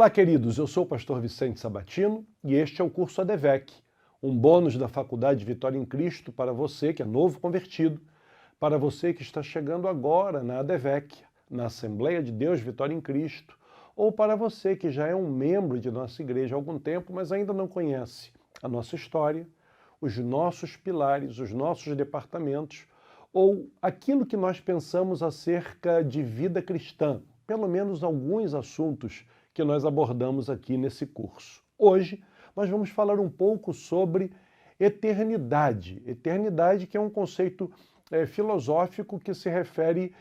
Olá, queridos, eu sou o pastor Vicente Sabatino e este é o curso ADVEC, um bônus da Faculdade Vitória em Cristo para você que é novo convertido, para você que está chegando agora na ADVEC, na Assembleia de Deus Vitória em Cristo, ou para você que já é um membro de nossa igreja há algum tempo, mas ainda não conhece a nossa história, os nossos pilares, os nossos departamentos, ou aquilo que nós pensamos acerca de vida cristã, pelo menos alguns assuntos que nós abordamos aqui nesse curso. Hoje nós vamos falar um pouco sobre eternidade. Eternidade, que é um conceito filosófico que se refere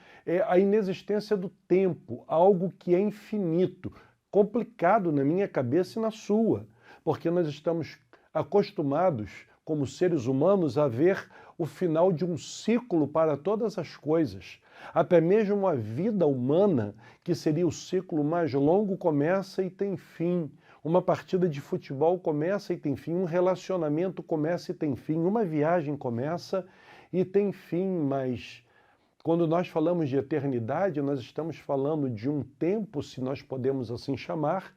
à inexistência do tempo, algo que é infinito, complicado na minha cabeça e na sua, porque nós estamos acostumados, como seres humanos, a ver o final de um ciclo para todas as coisas. Até mesmo a vida humana, que seria o ciclo mais longo, começa e tem fim. Uma partida de futebol começa e tem fim, um relacionamento começa e tem fim, uma viagem começa e tem fim, mas quando nós falamos de eternidade, nós estamos falando de um tempo, se nós podemos assim chamar,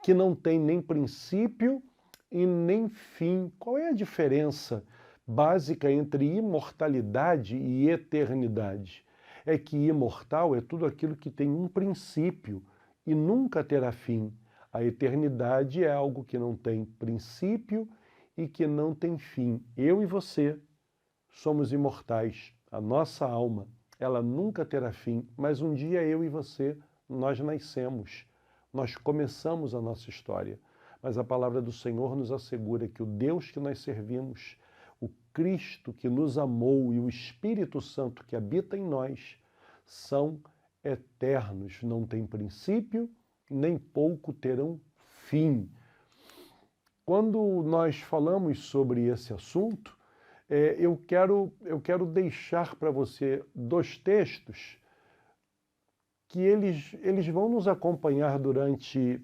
que não tem nem princípio e nem fim. Qual é a diferença básica entre imortalidade e eternidade? É que imortal é tudo aquilo que tem um princípio e nunca terá fim. A eternidade é algo que não tem princípio e que não tem fim. Eu e você somos imortais. A nossa alma, ela nunca terá fim, mas um dia eu e você, nós nascemos. Nós começamos a nossa história. Mas a palavra do Senhor nos assegura que o Deus que nós servimos, o Cristo que nos amou e o Espírito Santo que habita em nós são eternos, não têm princípio, nem pouco terão fim. Quando nós falamos sobre esse assunto, eu quero deixar para você dois textos que eles vão nos acompanhar durante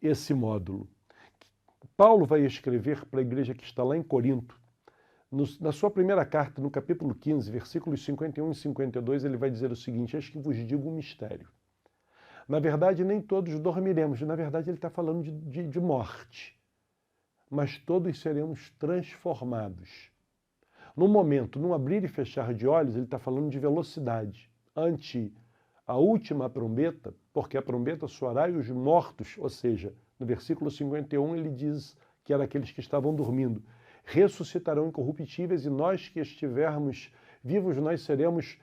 esse módulo. Paulo vai escrever para a igreja que está lá em Corinto. Na sua primeira carta, no capítulo 15, versículos 51 e 52, ele vai dizer o seguinte: eis que vos digo um mistério. Na verdade, nem todos dormiremos. Na verdade, ele está falando de morte. Mas todos seremos transformados. No momento, num abrir e fechar de olhos, ele está falando de velocidade. Ante a última trombeta, porque a trombeta soará e os mortos, ou seja, no versículo 51 ele diz que eram aqueles que estavam dormindo, ressuscitarão incorruptíveis e nós que estivermos vivos, nós seremos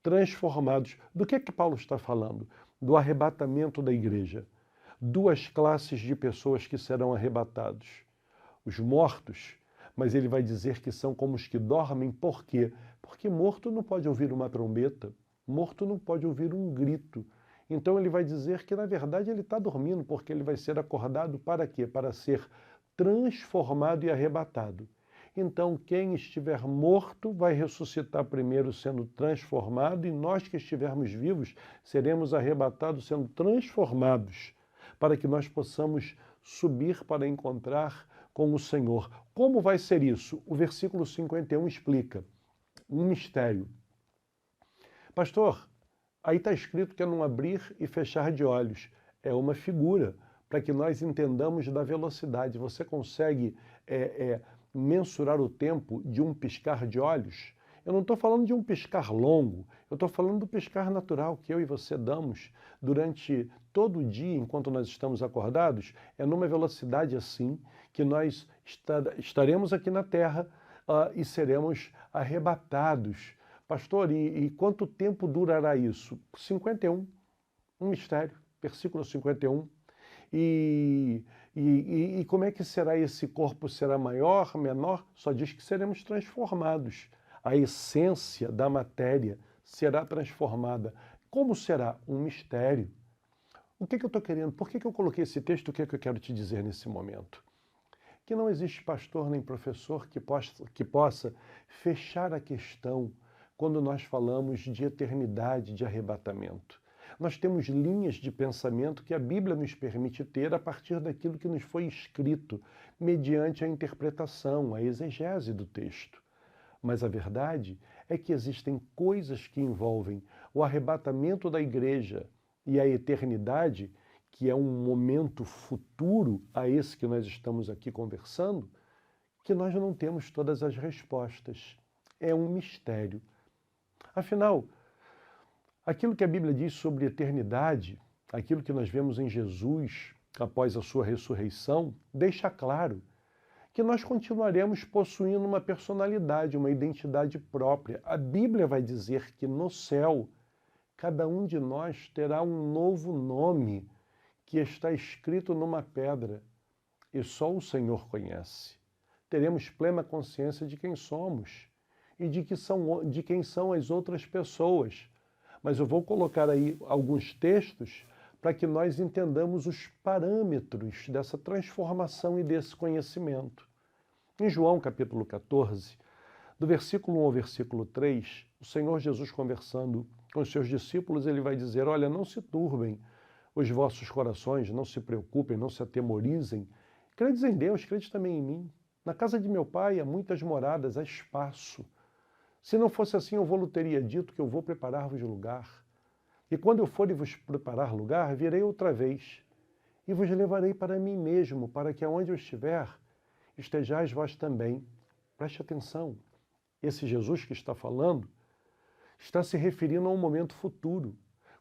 transformados. Do que Paulo está falando? Do arrebatamento da igreja. Duas classes de pessoas que serão arrebatados. Os mortos, mas ele vai dizer que são como os que dormem. Por quê? Porque morto não pode ouvir uma trombeta, morto não pode ouvir um grito. Então ele vai dizer que, na verdade, ele está dormindo, porque ele vai ser acordado para quê? Para ser transformado e arrebatado. Então, quem estiver morto vai ressuscitar primeiro sendo transformado, e nós que estivermos vivos seremos arrebatados sendo transformados, para que nós possamos subir para encontrar com o Senhor. Como vai ser isso? O versículo 51 explica um mistério. Pastor, aí está escrito que é num abrir e fechar de olhos. É uma figura para que nós entendamos da velocidade. Você consegue mensurar o tempo de um piscar de olhos? Eu não estou falando de um piscar longo, eu estou falando do piscar natural que eu e você damos durante todo o dia, enquanto nós estamos acordados. É numa velocidade assim que nós estaremos aqui na Terra e seremos arrebatados. Pastor, e quanto tempo durará isso? 51, um mistério, versículo 51. E como é que será esse corpo? Será maior, menor? Só diz que seremos transformados. A essência da matéria será transformada. Como será? Um mistério. O que eu estou querendo? Por que eu coloquei esse texto? O que eu quero te dizer nesse momento? Que não existe pastor nem professor que possa fechar a questão quando nós falamos de eternidade, de arrebatamento. Nós temos linhas de pensamento que a Bíblia nos permite ter a partir daquilo que nos foi escrito, mediante a interpretação, a exegese do texto. Mas a verdade é que existem coisas que envolvem o arrebatamento da igreja e a eternidade que é um momento futuro a esse que nós estamos aqui conversando, que nós não temos todas as respostas. É um mistério. Afinal, aquilo que a Bíblia diz sobre eternidade, aquilo que nós vemos em Jesus após a sua ressurreição, deixa claro que nós continuaremos possuindo uma personalidade, uma identidade própria. A Bíblia vai dizer que no céu, cada um de nós terá um novo nome que está escrito numa pedra e só o Senhor conhece. Teremos plena consciência de quem somos e de quem são as outras pessoas. Mas eu vou colocar aí alguns textos para que nós entendamos os parâmetros dessa transformação e desse conhecimento. Em João capítulo 14, do versículo 1 ao versículo 3, o Senhor Jesus conversando com os seus discípulos, ele vai dizer: olha, não se turbem os vossos corações, não se preocupem, não se atemorizem. Credes em Deus, credes também em mim. Na casa de meu pai há muitas moradas, há espaço. Se não fosse assim, eu vou-lhe teria dito que eu vou preparar-vos lugar. E quando eu for e vos preparar lugar, virei outra vez e vos levarei para mim mesmo, para que aonde eu estiver, estejais vós também. Preste atenção. Esse Jesus que está falando está se referindo a um momento futuro,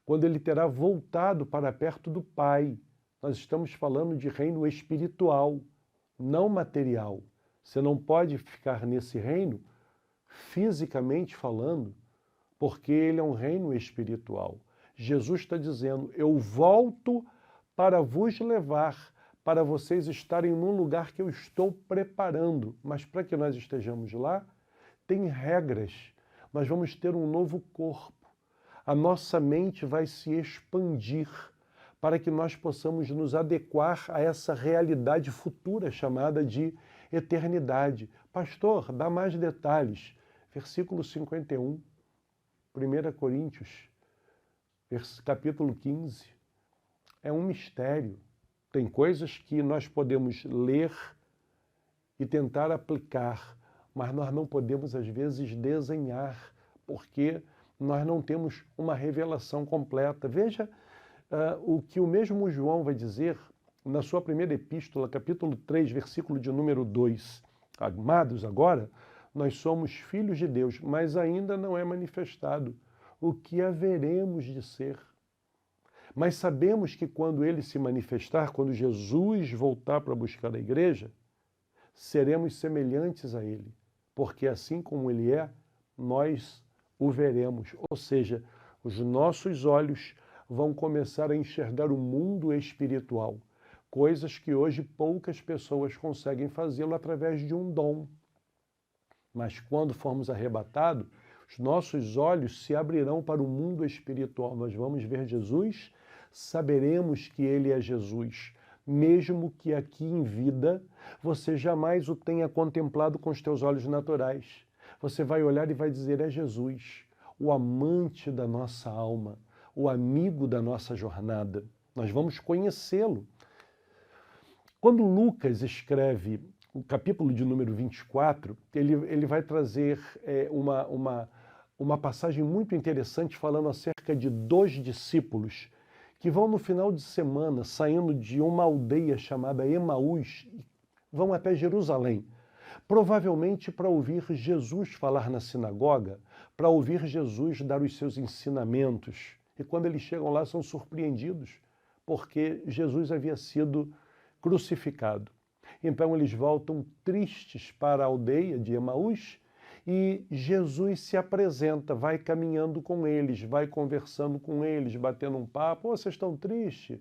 quando ele terá voltado para perto do Pai. Nós estamos falando de reino espiritual, não material. Você não pode ficar nesse reino, fisicamente falando, porque ele é um reino espiritual. Jesus está dizendo: eu volto para vos levar, para vocês estarem num lugar que eu estou preparando. Mas para que nós estejamos lá, tem regras. Nós vamos ter um novo corpo. A nossa mente vai se expandir para que nós possamos nos adequar a essa realidade futura chamada de eternidade. Pastor, dá mais detalhes. Versículo 51, 1 Coríntios, capítulo 15. É um mistério. Tem coisas que nós podemos ler e tentar aplicar, mas nós não podemos, às vezes, desenhar, porque nós não temos uma revelação completa. Veja o que o mesmo João vai dizer na sua primeira epístola, capítulo 3, versículo de número 2. Amados, agora, nós somos filhos de Deus, mas ainda não é manifestado o que haveremos de ser. Mas sabemos que quando ele se manifestar, quando Jesus voltar para buscar a igreja, seremos semelhantes a ele, porque assim como ele é, nós o veremos. Ou seja, os nossos olhos vão começar a enxergar o mundo espiritual, coisas que hoje poucas pessoas conseguem fazê-lo através de um dom. Mas quando formos arrebatados, os nossos olhos se abrirão para o mundo espiritual. Nós vamos ver Jesus, saberemos que ele é Jesus, mesmo que aqui em vida você jamais o tenha contemplado com os teus olhos naturais. Você vai olhar e vai dizer: é Jesus, o amante da nossa alma, o amigo da nossa jornada. Nós vamos conhecê-lo. Quando Lucas escreve o capítulo de número 24, ele vai trazer uma passagem muito interessante falando acerca de 2 discípulos que vão no final de semana, saindo de uma aldeia chamada Emaús, vão até Jerusalém, provavelmente para ouvir Jesus falar na sinagoga, para ouvir Jesus dar os seus ensinamentos. E quando eles chegam lá, são surpreendidos, porque Jesus havia sido crucificado. Então eles voltam tristes para a aldeia de Emaús e Jesus se apresenta, vai caminhando com eles, vai conversando com eles, batendo um papo. Vocês estão tristes?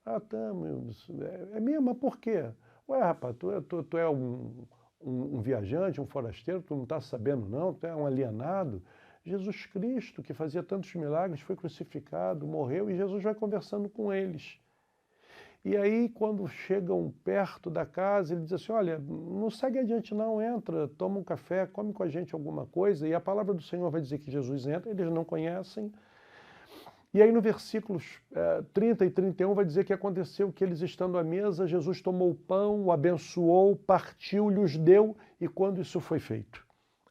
Ah, estamos. É mesmo? Mas por quê? Ué, rapaz, tu é um viajante, um forasteiro, tu não está sabendo não, tu é um alienado. Jesus Cristo, que fazia tantos milagres, foi crucificado, morreu, e Jesus vai conversando com eles. E aí, quando chegam perto da casa, ele diz assim: olha, não segue adiante não, entra, toma um café, come com a gente alguma coisa. E a palavra do Senhor vai dizer que Jesus entra, eles não conhecem. E aí no versículos 30 e 31 vai dizer que aconteceu que eles estando à mesa, Jesus tomou o pão, o abençoou, partiu, lhes deu, e quando isso foi feito,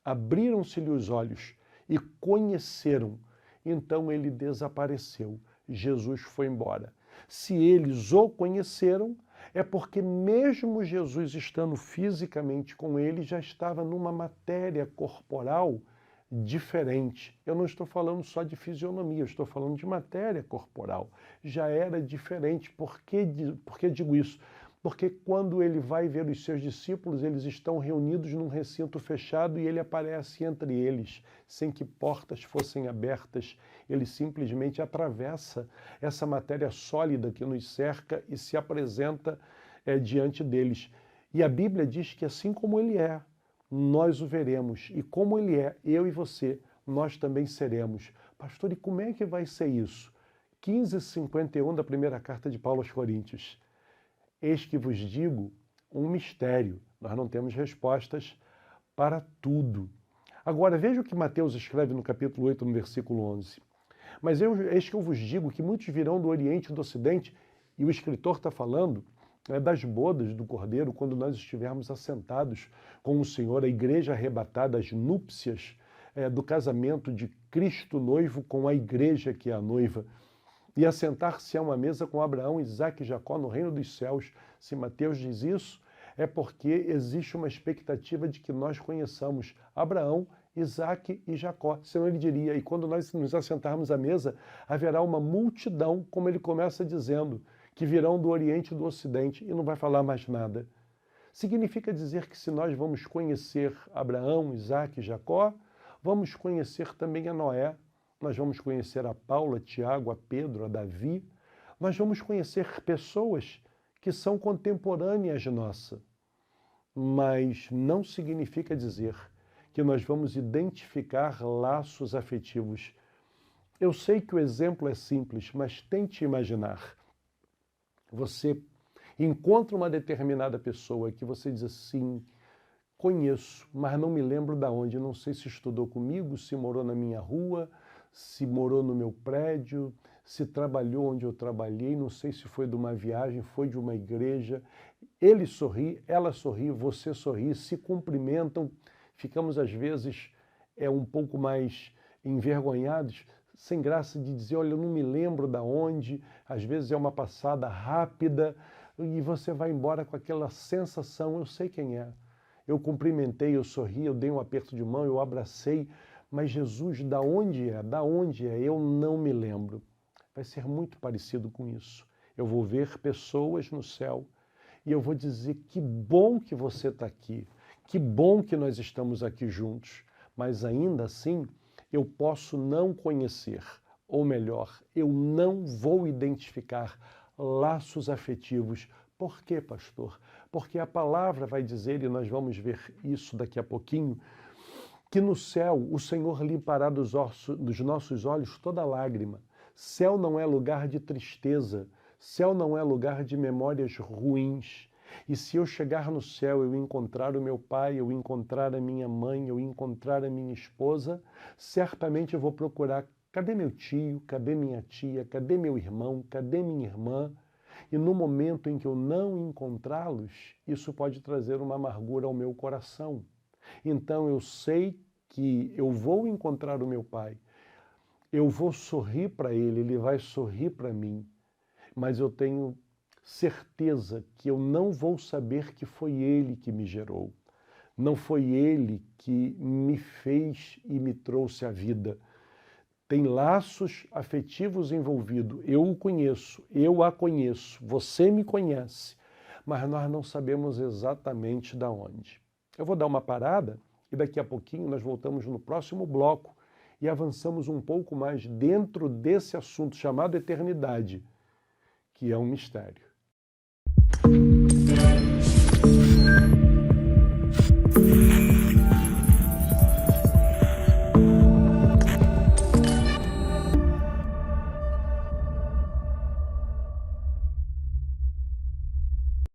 abriram-se-lhe os olhos e conheceram. Então ele desapareceu, Jesus foi embora. Se eles o conheceram, é porque mesmo Jesus estando fisicamente com eles, já estava numa matéria corporal diferente. Eu não estou falando só de fisionomia, eu estou falando de matéria corporal. Já era diferente. Por que digo isso? Porque quando ele vai ver os seus discípulos, eles estão reunidos num recinto fechado e ele aparece entre eles, sem que portas fossem abertas. Ele simplesmente atravessa essa matéria sólida que nos cerca e se apresenta diante deles. E a Bíblia diz que assim como ele é, nós o veremos. E como ele é, eu e você, nós também seremos. Pastor, e como é que vai ser isso? 15:51 da primeira carta de Paulo aos Coríntios. Eis que vos digo um mistério. Nós não temos respostas para tudo. Agora, veja o que Mateus escreve no capítulo 8, no versículo 11. Mas eis que eu vos digo que muitos virão do Oriente e do Ocidente, e o escritor está falando das bodas do Cordeiro, quando nós estivermos assentados com o Senhor, a igreja arrebatada, as núpcias do casamento de Cristo noivo com a igreja que é a noiva, e assentar-se a uma mesa com Abraão, Isaque e Jacó no reino dos céus. Se Mateus diz isso, é porque existe uma expectativa de que nós conheçamos Abraão, Isaque e Jacó. Senão ele diria, e quando nós nos assentarmos à mesa, haverá uma multidão, como ele começa dizendo, que virão do Oriente e do Ocidente, e não vai falar mais nada. Significa dizer que se nós vamos conhecer Abraão, Isaque e Jacó, vamos conhecer também a Noé, nós vamos conhecer a Paulo, a Tiago, a Pedro, a Davi, nós vamos conhecer pessoas que são contemporâneas nossas, mas não significa dizer que nós vamos identificar laços afetivos. Eu sei que o exemplo é simples, mas tente imaginar. Você encontra uma determinada pessoa que você diz assim, conheço, mas não me lembro de onde, não sei se estudou comigo, se morou na minha rua, se morou no meu prédio, se trabalhou onde eu trabalhei, não sei se foi de uma viagem, foi de uma igreja. Ele sorri, ela sorri, você sorri, se cumprimentam, ficamos às vezes um pouco mais envergonhados, sem graça de dizer, olha, eu não me lembro de onde, às vezes é uma passada rápida e você vai embora com aquela sensação, eu sei quem é. Eu cumprimentei, eu sorri, eu dei um aperto de mão, eu abracei, mas Jesus, da onde é? Da onde é? Eu não me lembro. Vai ser muito parecido com isso. Eu vou ver pessoas no céu e eu vou dizer que bom que você está aqui, que bom que nós estamos aqui juntos, mas ainda assim eu posso não conhecer, ou melhor, eu não vou identificar laços afetivos. Por quê, pastor? Porque a palavra vai dizer, e nós vamos ver isso daqui a pouquinho, que no céu o Senhor limpará dos nossos olhos toda lágrima. Céu não é lugar de tristeza, céu não é lugar de memórias ruins. E se eu chegar no céu, eu encontrar o meu pai, eu encontrar a minha mãe, eu encontrar a minha esposa, certamente eu vou procurar, cadê meu tio, cadê minha tia, cadê meu irmão, cadê minha irmã? E no momento em que eu não encontrá-los, isso pode trazer uma amargura ao meu coração. Então eu sei que eu vou encontrar o meu pai, eu vou sorrir para ele, ele vai sorrir para mim, mas eu tenho certeza que eu não vou saber que foi ele que me gerou, não foi ele que me fez e me trouxe à vida. Tem laços afetivos envolvidos, eu o conheço, eu a conheço, você me conhece, mas nós não sabemos exatamente de onde. Eu vou dar uma parada e daqui a pouquinho nós voltamos no próximo bloco e avançamos um pouco mais dentro desse assunto chamado eternidade, que é um mistério.